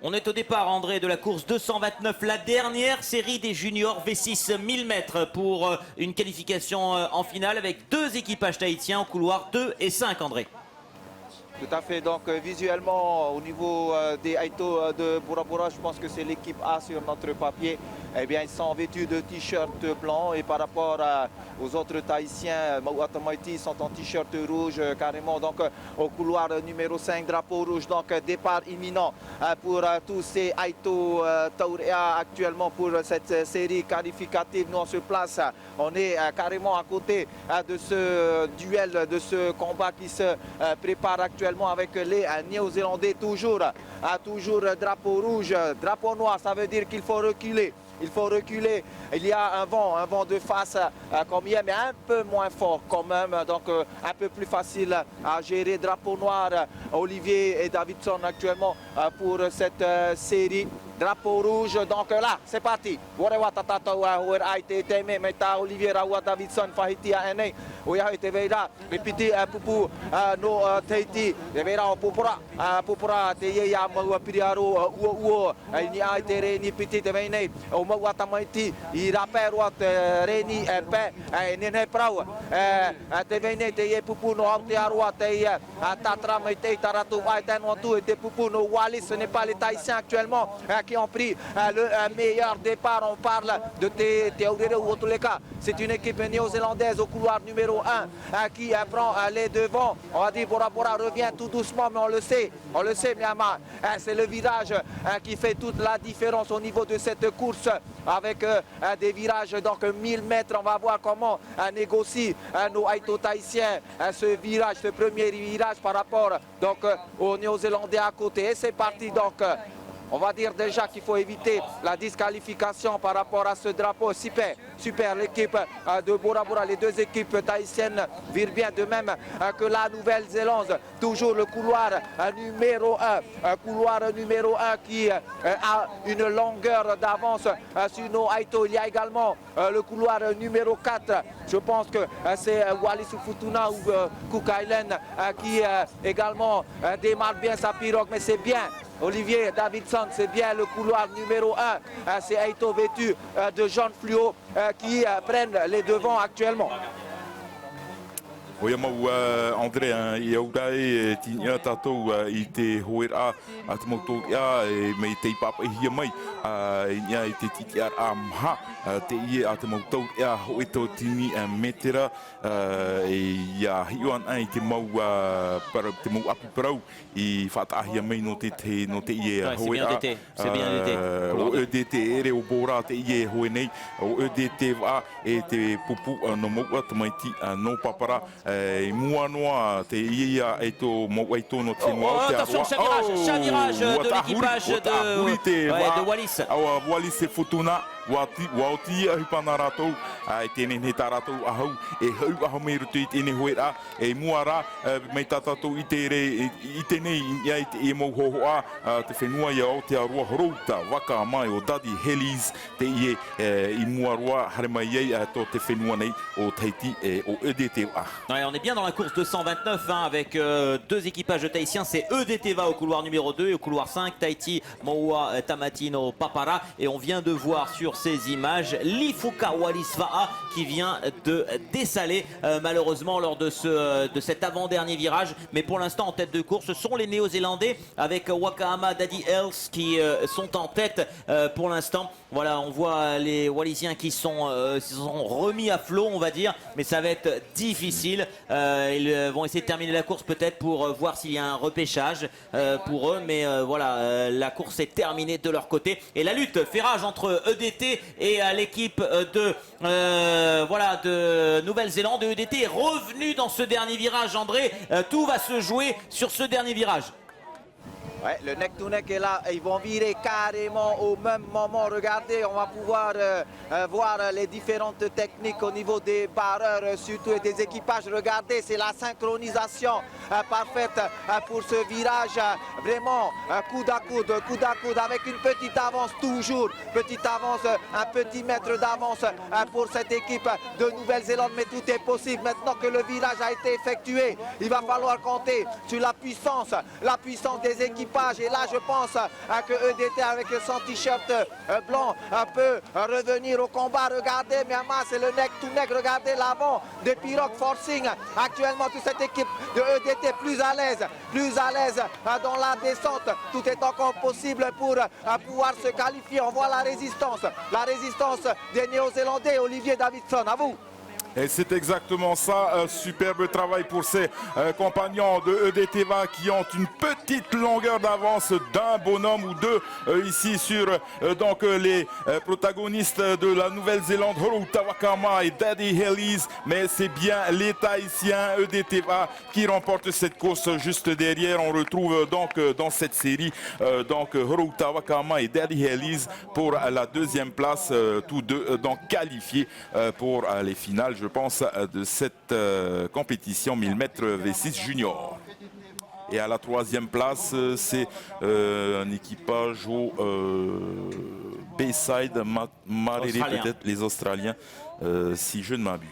On est au départ, André, de la course 229, la dernière série des juniors V6 1000 mètres pour une qualification en finale avec deux équipages tahitiens au couloir 2 et 5, André. Tout à fait, donc visuellement au niveau des Aito de Bora Bora, je pense que c'est l'équipe A sur notre papier. Eh bien, ils sont vêtus de t-shirt blanc et par rapport aux autres Tahitiens, Mawatamaiti sont en t-shirt rouge carrément. Donc au couloir numéro 5, drapeau rouge, donc départ imminent pour tous ces Aito Taurea actuellement pour cette série qualificative. Nous on se place, on est carrément à côté de ce duel, de ce combat qui se prépare actuellement avec les Néo-Zélandais. Toujours drapeau rouge, drapeau noir, ça veut dire qu'il faut reculer. Il faut reculer. Il y a un vent de face comme hier, mais un peu moins fort quand même. Donc un peu plus facile à gérer. Drapeau noir, Olivier et Davidson actuellement pour cette série. Drapeau rouge, donc là, c'est parti. Olivier Rawa Davidson, Fahitia Ene, Oya Teveira, Ripiti Pupu, no Tahiti, Devera Pupura, Teya Piriaro, Uo, Nia Tere, ni Piti Tevene, Omawatamaiti, Iraperwat, Reni, Pe, Nene Prau, Tevene, Teye Pupu, no Altiarua, Teya, Tatra, Mete, Taratu, Aitenwatu, et Pupu, no Wallis, ce n'est pas les Tahitiens actuellement qui ont pris le meilleur départ. On parle de Teorere ou Otuleka. C'est une équipe néo-zélandaise au couloir numéro 1 qui prend les devants. On va dire Bora Bora revient tout doucement, mais on le sait, Myanmar. C'est le virage qui fait toute la différence au niveau de cette course avec des virages, donc 1000 mètres. On va voir comment négocient nos Aito tahitiens ce virage, ce premier virage par rapport donc aux Néo-Zélandais à côté. Et c'est parti donc. On va dire déjà qu'il faut éviter la disqualification par rapport à ce drapeau. Super l'équipe de Bora Bora. Les deux équipes tahitiennes virent bien, de même que la Nouvelle-Zélande. Toujours le couloir numéro 1. Couloir numéro 1 qui a une longueur d'avance sur nos Aito. Il y a également le couloir numéro 4. Je pense que c'est Wallis Futuna ou Cook Island qui également démarre bien sa pirogue. Mais c'est bien. Olivier Davidson, c'est bien le couloir numéro 1. C'est Aito vêtu de jaune fluo qui prennent les devants actuellement. Oia mau André, I auda e tinia tātou I te hoera a te mautou ia e mei te ipapa I hia mai ia I te titi ar a maha te ie a te mautou ia hoi tō tini metera ia hiuan ai te mau te mau api parau I whaatahia mai no te ie hoera. C'est bien d'été. O EDT ere o Bora te ie hoe nei, o EDT wa e te pupu no maua tamaiti no papara mua noa te ia e tō mau ai tōno te noa. Attention, chat virage de l'équipage de Wallis. Awa Wallis se futuna. Wauti a hipana rātou, e tēnei he tā rātou ahau, e hau ahau mei rutu I tēnei hoera, e mua rā, mei tā tātou I tēnei ia I te e mau hohoa, te whenua ia o te aroa horouta, waka mai o Daddy Hellies, te ie I mua roa, hare mai iei tō te whenua nei o Tahiti o EDTVA. Ouais, on est bien dans la course 229 avec deux équipages de Tahitiens, c'est EDTVA au couloir numéro 2 et au couloir 5, Tahiti, Moua, Tamatino, Papara, et on vient de voir sur ces images Lifuka Wallis-Va'a qui vient de dessaler malheureusement lors de cet avant-dernier virage, mais pour l'instant en tête de course ce sont les Néo-Zélandais avec Wakahama, Daddy Hells qui sont en tête pour l'instant. Voilà, on voit les Wallisiens qui sont remis à flot on va dire, mais ça va être difficile. Ils vont essayer de terminer la course peut-être pour voir s'il y a un repêchage pour eux, mais voilà, la course est terminée de leur côté et la lutte fait rage entre EDT et l'équipe de Nouvelle-Zélande. EDT est revenu dans ce dernier virage, André. Tout va se jouer sur ce dernier virage. Ouais, le neck-to-neck est là, ils vont virer carrément au même moment. Regardez, on va pouvoir voir les différentes techniques au niveau des barreurs, surtout et des équipages. Regardez, c'est la synchronisation parfaite pour ce virage. Vraiment, coude à coude, avec une petite avance toujours. Petite avance, un petit mètre d'avance pour cette équipe de Nouvelle-Zélande. Mais tout est possible maintenant que le virage a été effectué. Il va falloir compter sur la puissance des équipages équipages. Et là, je pense que EDT avec son t-shirt blanc peut revenir au combat. Regardez, Myanmar, c'est le neck to neck. Regardez l'avant de Pirogue Forcing. Actuellement, toute cette équipe de EDT plus à l'aise dans la descente. Tout est encore possible pour pouvoir se qualifier. On voit la résistance des Néo-Zélandais. Olivier Davidson, à vous. Et c'est exactement ça, superbe travail pour ces compagnons de EDTVA qui ont une petite longueur d'avance d'un bonhomme ou deux ici sur donc les protagonistes de la Nouvelle-Zélande, Horouta Wakama et Daddy Hellies, mais c'est bien les Tahitiens EDTVA qui remportent cette course juste derrière. On retrouve donc dans cette série donc Horouta Wakama et Daddy Hellies pour la deuxième place, tous deux donc qualifiés pour les finales, je pense, de cette compétition 1000 mètres V6 junior. Et à la troisième place, c'est un équipage au Bayside, Marere peut-être, les Australiens, si je ne m'abuse.